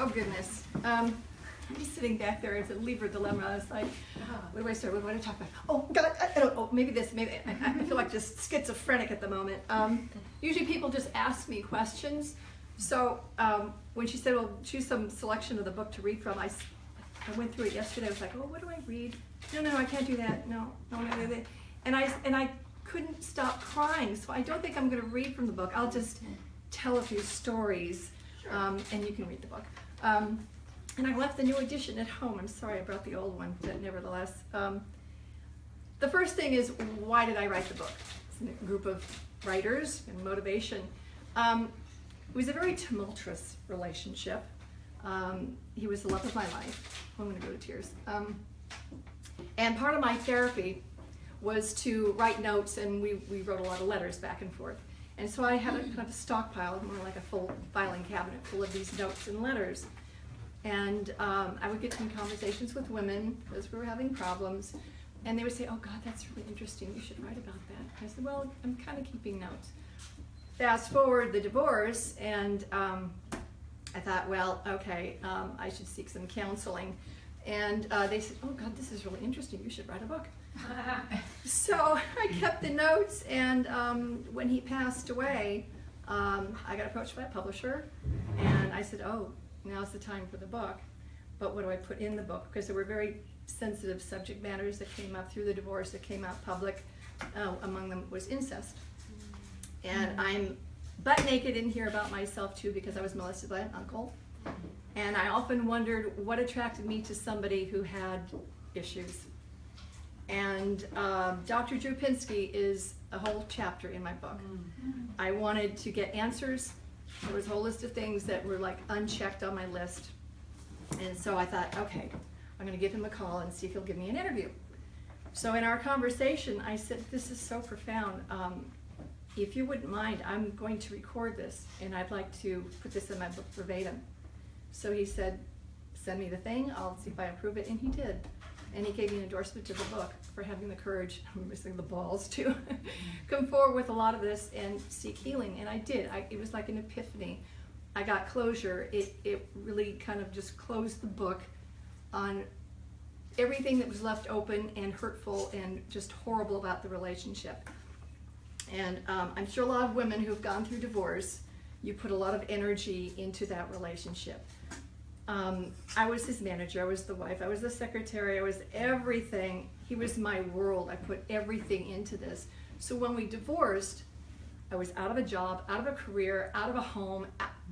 Oh goodness. I'm sitting back there. It's a Libra dilemma. It's like, where do I start? What do I talk about? Oh God, I don't. Oh, maybe this. Maybe I feel like just schizophrenic at the moment. Usually people just ask me questions. So when she said, "Well, choose some selection of the book to read from," I went through it yesterday. I was like, "Oh, what do I read? No, I can't do that. No. And I couldn't stop crying. So I don't think I'm going to read from the book. I'll just tell a few stories, and you can read the book. And I left the new edition at home. I'm sorry I brought the old one, but nevertheless. The first thing is, why did I write the book? It's a group of writers and motivation. It was a very tumultuous relationship. He was the love of my life. I'm going to go to tears. And part of my therapy was to write notes, and we wrote a lot of letters back and forth. And so I had a kind of a stockpile, more like a full filing cabinet full of these notes and letters. And I would get in conversations with women as we were having problems, and they would say, "Oh God, that's really interesting, you should write about that." I said, "Well, I'm kind of keeping notes." Fast forward the divorce, and I thought, well, okay, I should seek some counseling. And they said, "Oh God, this is really interesting, you should write a book." So I kept the notes, and when he passed away, I got approached by a publisher, and I said, "Oh, now's the time for the book, but what do I put in the book?" Because there were very sensitive subject matters that came up through the divorce, that came out public. Among them was incest. And I'm butt naked in here about myself too, because I was molested by an uncle. And I often wondered what attracted me to somebody who had issues. And Dr. Drew Pinsky is a whole chapter in my book. I wanted to get answers. There was a whole list of things that were like unchecked on my list. And so I thought, okay, I'm going to give him a call and see if he'll give me an interview. So in our conversation, I said, "This is so profound. If you wouldn't mind, I'm going to record this, and I'd like to put this in my book verbatim." So he said, "Send me the thing, I'll see if I approve it," and he did. And he gave me an endorsement to the book for having the courage, I'm missing the balls, to come forward with a lot of this and seek healing. And I did. It was like an epiphany. I got closure. It really kind of just closed the book on everything that was left open and hurtful and just horrible about the relationship. And I'm sure a lot of women who've gone through divorce, you put a lot of energy into that relationship. I was his manager, I was the wife, I was the secretary, I was everything. He was my world. I put everything into this. So when we divorced, I was out of a job, out of a career, out of a home,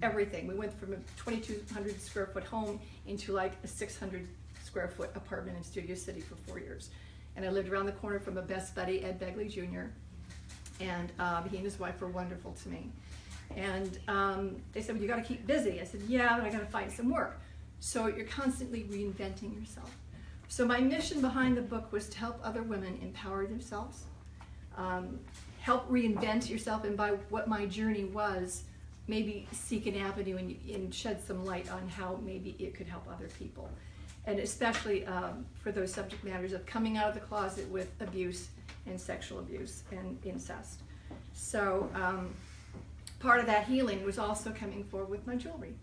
everything. We went from a 2,200 square foot home into like a 600 square foot apartment in Studio City for 4 years. And I lived around the corner from a best buddy, Ed Begley Jr. And he and his wife were wonderful to me. And they said, "Well, you got to keep busy." I said, "Yeah, but I got to find some work." So you're constantly reinventing yourself. So my mission behind the book was to help other women empower themselves, help reinvent yourself, and by what my journey was, maybe seek an avenue and shed some light on how maybe it could help other people. And especially for those subject matters of coming out of the closet with abuse and sexual abuse and incest. So part of that healing was also coming forward with my jewelry.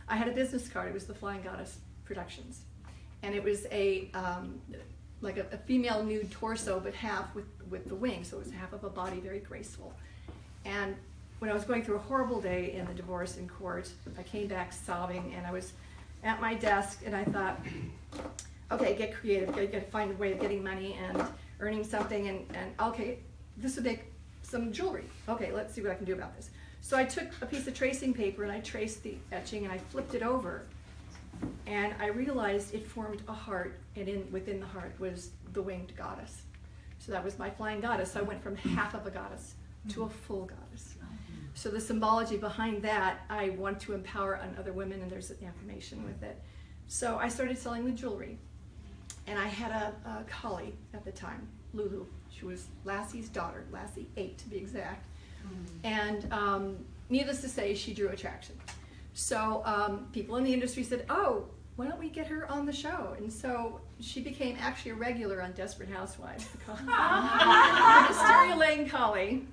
I had a business card. It was the Flying Goddess Productions. And it was like a female nude torso, but half with the wings. So it was half of a body, very graceful. And when I was going through a horrible day in the divorce in court, I came back sobbing, and I was at my desk, and I thought, okay, get creative, gotta find a way of getting money and earning something, and okay, this would make some jewelry. Okay, let's see what I can do about this. So I took a piece of tracing paper and I traced the etching and I flipped it over, and I realized it formed a heart, and within the heart was the winged goddess. So that was my flying goddess. So I went from half of a goddess to a full goddess. So the symbology behind that, I want to empower on other women, and there's an affirmation with it. So I started selling the jewelry, and I had a collie at the time, Lulu. She was Lassie's daughter, Lassie 8 to be exact. And needless to say, she drew attraction. So people in the industry said, "Oh, why don't we get her on the show?" And so she became actually a regular on Desperate Housewives, the Wisteria Lane collie.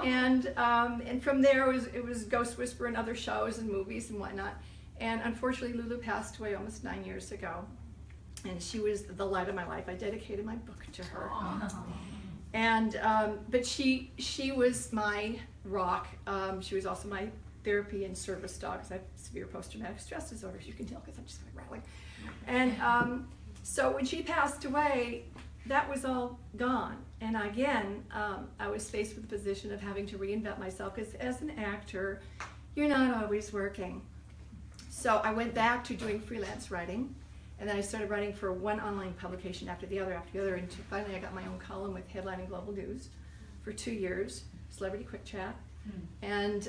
And from there it was Ghost Whisperer and other shows and movies and whatnot. And unfortunately, Lulu passed away almost 9 years ago. And she was the light of my life. I dedicated my book to her. And, but she was my rock. She was also my therapy and service dog, because I have severe post-traumatic stress disorder, as you can tell, because I'm just like rattling. And so when she passed away, that was all gone. And again, I was faced with the position of having to reinvent myself, because as an actor, you're not always working. So I went back to doing freelance writing, and then I started writing for one online publication after the other, and finally I got my own column with headlining global news for 2 years, Celebrity Quick Chat. And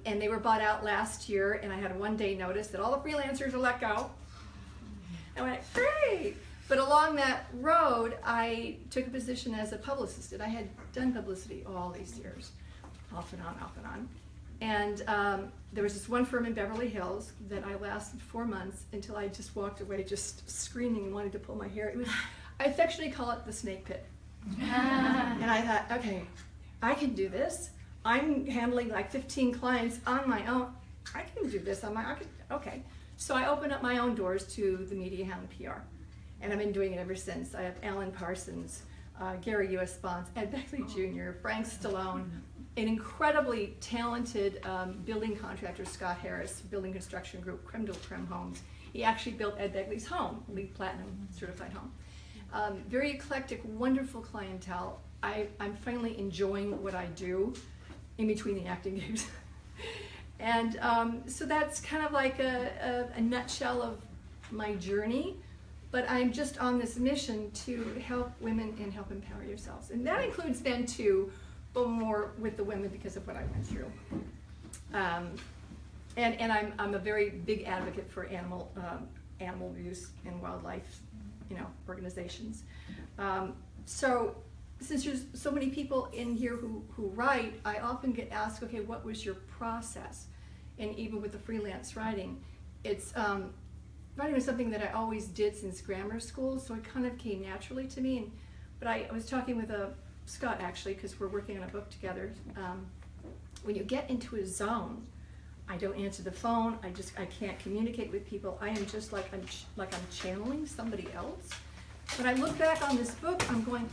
they were bought out last year, and I had a one-day notice that all the freelancers were let go. I went, great! But along that road, I took a position as a publicist, and I had done publicity all these years, off and on, off and on. And there was this one firm in Beverly Hills that I lasted 4 months until I just walked away just screaming and wanting to pull my hair. It was, I affectionately call it the snake pit. And I thought, okay, I can do this. I'm handling like 15 clients on my own. I can do this on my own. Okay. So I opened up my own doors to the Media Hound PR. And I've been doing it ever since. I have Alan Parsons, Gary U.S. Bonds, Ed Beckley Jr., Frank Stallone, an incredibly talented building contractor, Scott Harris, building construction group, Creme de la Creme Homes. He actually built Ed Beckley's home, LEED Platinum certified home. Very eclectic, wonderful clientele. I'm finally enjoying what I do in between the acting gigs. And so that's kind of like a nutshell of my journey. But I'm just on this mission to help women and help empower yourselves. And that includes men too, but more with the women because of what I went through. And I'm a very big advocate for animal abuse and wildlife, organizations. So since there's so many people in here who write, I often get asked, okay, what was your process? And even with the freelance writing, it's writing was something that I always did since grammar school, so it kind of came naturally to me. But I was talking with Scott actually, because we're working on a book together. When you get into a zone, I don't answer the phone. I can't communicate with people. I am just like I'm channeling somebody else. When I look back on this book, I'm going,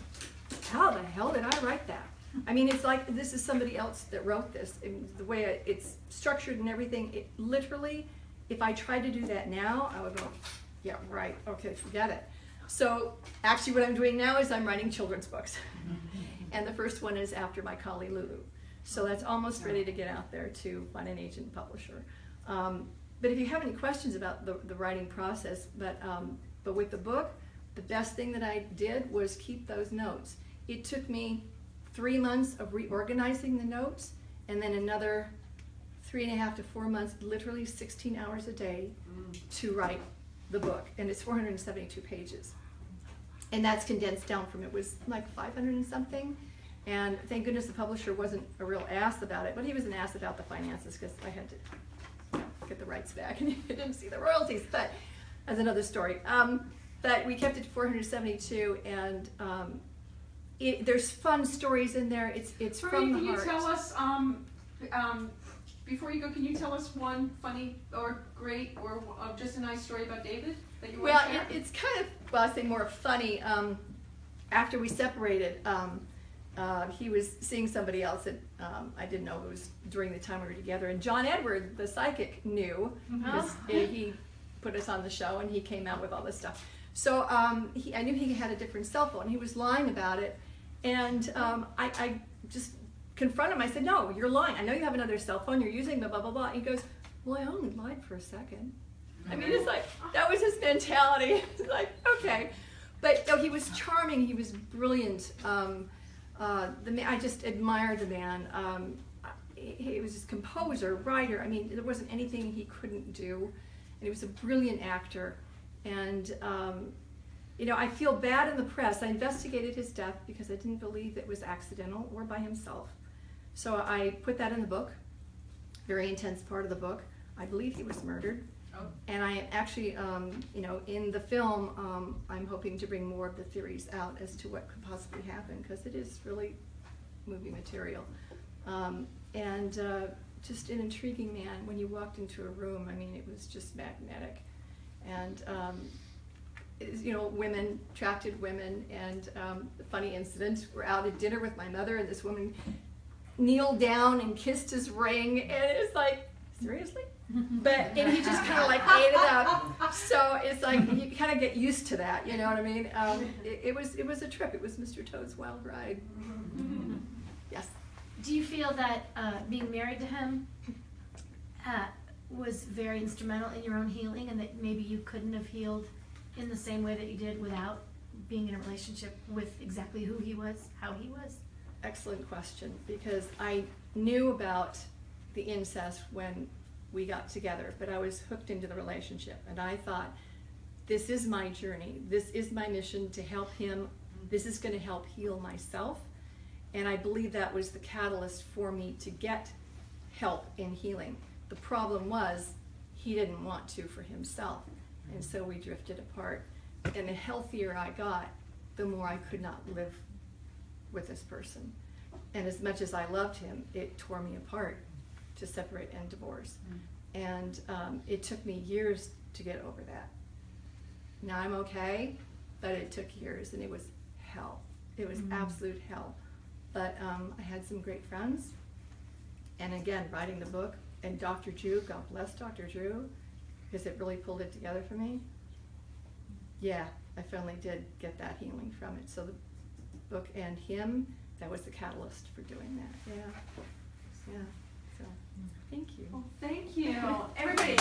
how the hell did I write that? I mean, it's like this is somebody else that wrote this. And the way it's structured and everything, it literally, if I tried to do that now, I would go, yeah, right, okay, forget it. So actually what I'm doing now is I'm writing children's books. And the first one is after my collie Lulu. So that's almost ready to get out there to find an agent and publisher. But if you have any questions about the writing process, but with the book, the best thing that I did was keep those notes. It took me 3 months of reorganizing the notes, and then another 3.5 to 4 months, literally 16 hours a day to write the book. And it's 472 pages. And that's condensed down from, it was like 500 and something. And thank goodness the publisher wasn't a real ass about it, but he was an ass about the finances because I had to get the rights back and he didn't see the royalties, but that's another story. But we kept it to 472, and there's fun stories in there. It's from the heart. Can you tell us, before you go, can you tell us one funny or great or just a nice story about David that you want to share? It's kind of, I say more funny. After we separated, he was seeing somebody else that I didn't know it was during the time we were together. And John Edward, the psychic, knew because he put us on the show and he came out with all this stuff. So I knew he had a different cell phone. He was lying about it. And I just confronted him. I said, no, you're lying. I know you have another cell phone. You're using the blah, blah, blah. He goes, well, I only lied for a second. I mean, it's like, that was his mentality. It's like, okay. But no, he was charming. He was brilliant. I just admired the man. He was a composer, writer. I mean, there wasn't anything he couldn't do. And he was a brilliant actor. And, I feel bad in the press. I investigated his death because I didn't believe it was accidental or by himself. So I put that in the book, very intense part of the book. I believe he was murdered. Oh. And I actually, in the film, I'm hoping to bring more of the theories out as to what could possibly happen, because it is really movie material. just an intriguing man. When you walked into a room, I mean, it was just magnetic. And, you know, women, attracted women, and the funny incident, we're out at dinner with my mother, and this woman kneeled down and kissed his ring, and it's like, seriously? And he just kind of like ate it up. So it's like, you kind of get used to that, you know what I mean? It was a trip. It was Mr. Toad's wild ride. Yes. Do you feel that being married to him was very instrumental in your own healing, and that maybe you couldn't have healed in the same way that you did without being in a relationship with exactly who he was, how he was? Excellent question, because I knew about the incest when we got together, but I was hooked into the relationship, and I thought, this is my journey, this is my mission to help him, this is going to help heal myself, and I believe that was the catalyst for me to get help in healing. The problem was, he didn't want to for himself, and so we drifted apart, and the healthier I got, the more I could not live with this person, and as much as I loved him, it tore me apart to separate and divorce. And it took me years to get over that. Now I'm okay, but it took years, and it was hell. It was absolute hell. But I had some great friends, and again, writing the book, and Dr. Drew, God bless Dr. Drew, because it really pulled it together for me. Yeah, I finally did get that healing from it. So the book and him, that was the catalyst for doing that. Yeah. So, thank you. Well, thank you. Everybody.